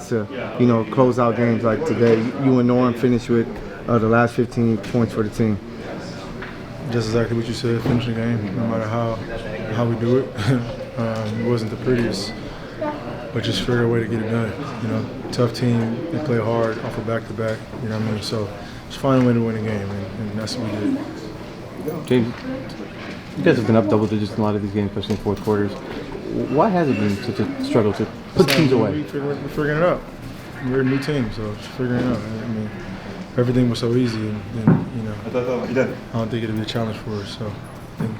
to, close out games like today. You and Norm finished with the last 15 points for the team. Just exactly what you said, finish the game, no matter how we do it. It wasn't the prettiest, but just figure a way to get it done. Tough team, they play hard off of back-to-back, you know what I mean? So just find a way to win a game, and that's what we did. James, you guys have been up double digits in a lot of these games, especially in fourth quarters. Why has it been such a struggle to put teams away? We're figuring it out. We're a new team, so just figuring it out. I mean, everything was so easy, and I don't think it'll be a challenge for us. So I think,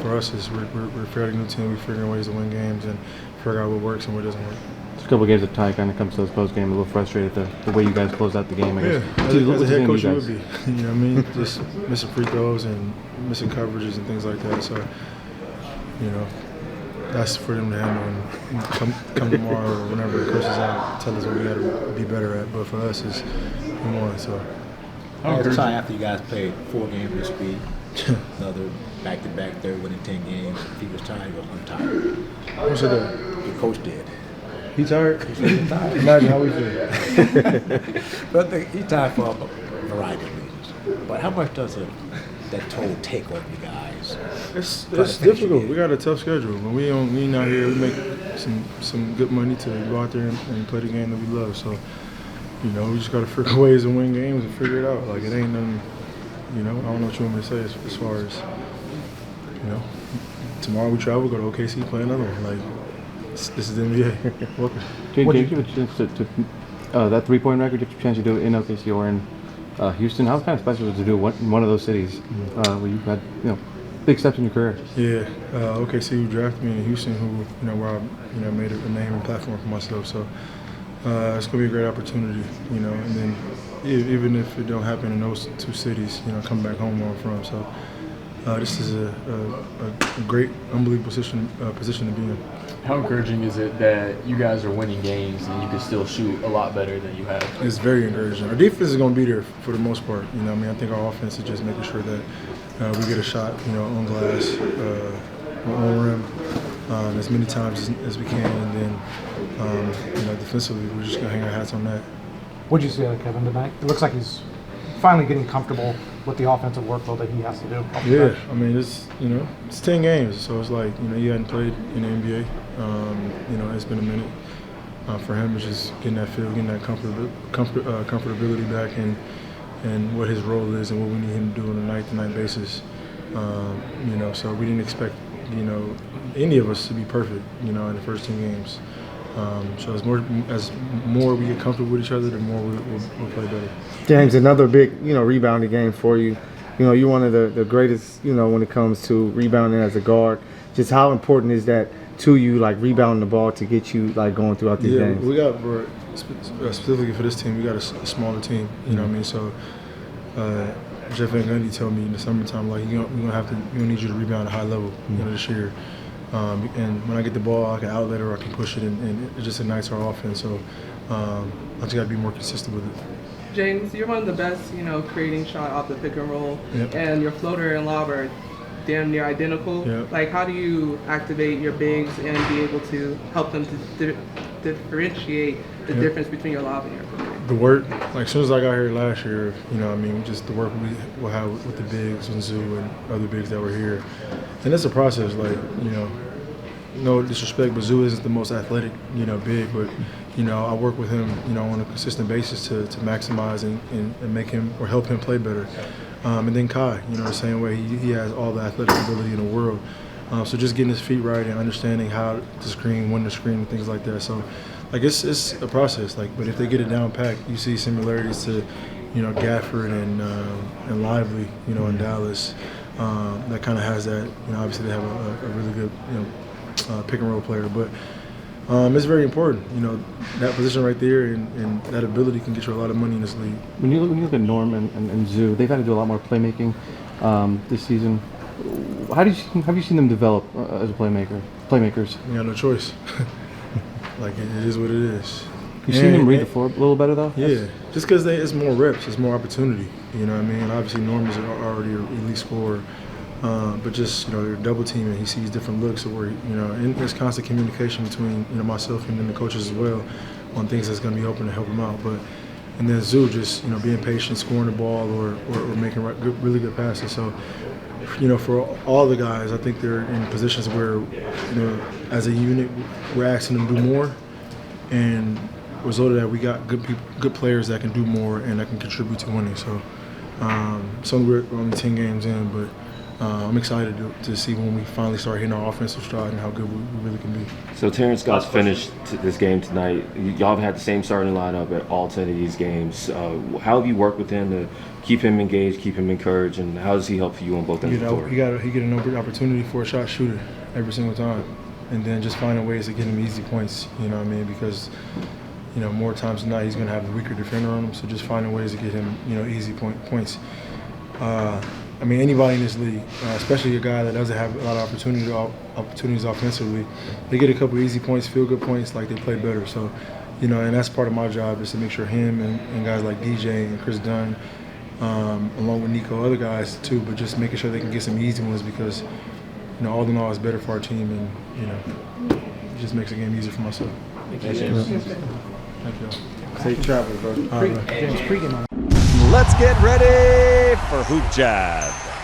for us, we're a fairly new team. We're figuring ways to win games and figure out what works and what doesn't work. Just a couple of games of tie kind of comes to this post game, a little frustrated the way you guys closed out the game. I guess. Yeah, as a head coach, you would be. You know what I mean? Just missing free throws and missing coverages and things like that. So, that's for them to handle. And come tomorrow or whenever the coach is out, tell us what we got to be better at. But for us, it's we won. So. At the time after you guys played 4 games this week, another back-to-back 3rd winning 10 games. If he was tired, he was untired. Who said that? Your coach did. He tired? He's tired. Imagine how we feel. But he's tired for a variety of reasons. But how much does that toll take on you guys? It's difficult. We got a tough schedule. When we not here, we make some good money to go out there and play the game that we love. So, we just got to figure ways to win games and figure it out. Like, it ain't nothing, I don't know what you want me to say as far as, tomorrow we travel, go to OKC, play another one. Like, this is the NBA. Welcome. James, you have a chance to that 3-point record, you have a chance to do it in OKC or in Houston. How kind of special is it to do in one of those cities where you've had, big steps in your career? Yeah, OKC who drafted me, in Houston who, where I, made a name and platform for myself. So it's gonna be a great opportunity, and then even if it don't happen in those 2 cities, come back home where I'm from. So this is a great, unbelievable position to be in. How encouraging is it that you guys are winning games and you can still shoot a lot better than you have? It's very encouraging. Our defense is going to be there for the most part. I think our offense is just making sure that we get a shot, on glass, on rim, as many times as we can, and then, defensively, we're just going to hang our hats on that. What did you see out of Kevin tonight? It looks like he's finally getting comfortable with the offensive workload that he has to do. Yeah, I mean, it's 10 games, so it's like, you hadn't played in the NBA. It's been a minute. For him, it's just getting that feel, getting that comfortability back and what his role is and what we need him to do on a night-to-night basis. So we didn't expect, any of us to be perfect, in the first 10 games. So as more we get comfortable with each other, the more we'll play better. James, another big, rebounding game for you. You're one of the greatest, when it comes to rebounding as a guard. Just how important is that to you, like rebounding the ball to get you like going throughout these games? We got specifically for this team, we got a smaller team. You know what I mean? So Jeff Van Gundy told me in the summertime, like we gonna need you to rebound at a high level, this year. And when I get the ball, I can outlet or I can push it, and it just ignites our offense. So I just got to be more consistent with it. James, you're one of the best, creating shot off the pick and roll, and your floater and lob are damn near identical. Yep. Like, how do you activate your bigs and be able to help them to differentiate the difference between your lob and your floater? The work, like as soon as I got here last year, just the work we will have with the bigs and Zoo and other bigs that were here, and it's a process. Like, no disrespect, but Zoo isn't the most athletic, big, but I work with him, on a consistent basis to maximize and make him or help him play better. And then Kai, the same way he has all the athletic ability in the world. So just getting his feet right and understanding how to screen, when to screen, and things like that. So, like it's a process. Like, but if they get it down packed, you see similarities to, Gafford and Lively, in Dallas. That kind of has that. Obviously they have a really good, pick and roll player, but it's very important. That position right there and that ability can get you a lot of money in this league. When you look at Norm and Zoo, they've had to do a lot more playmaking this season. How have you seen them develop as a playmakers? You got no choice. Like it is what it is. You've seen them read the floor a little better though? Yeah, just because it's more reps, it's more opportunity. You know what I mean? Obviously Norm is already an elite scorer. But just, they're double teaming. He sees different looks, where and there's constant communication between myself and then the coaches as well, on things that's going to be open to help him out. And then Zoo just, you know, being patient, scoring the ball or making really good passes. So, you know, for all the guys, I think they're in positions where, you know, as a unit, we're asking them to do more. And result of that, we got good players that can do more and that can contribute to winning. So, we're only 10 games in, but I'm excited to see when we finally start hitting our offensive stride and how good we really can be. So Terrence Scott's finished this game tonight. Y'all have had the same starting lineup at all 10 of these games. How have you worked with him to keep him engaged, keep him encouraged, and how does he help you on both ends of the floor? He get an opportunity for a shot shooter every single time, and then just finding ways to get him easy points. You know what I mean? Because, you know, more times than not, he's going to have a weaker defender on him. So just finding ways to get him, you know, easy points. I mean, anybody in this league, especially a guy that doesn't have a lot of opportunities offensively, they get a couple easy points, feel good points, like they play better. So, you know, and that's part of my job is to make sure him and guys like DJ and Chris Dunn, along with Nico, other guys too, but just making sure they can get some easy ones because, you know, all in all, it's better for our team and, you know, it just makes the game easier for myself. Thank you. Thank you. Safe travels, bro. James, pregame on. Let's get ready for Hoop Jab.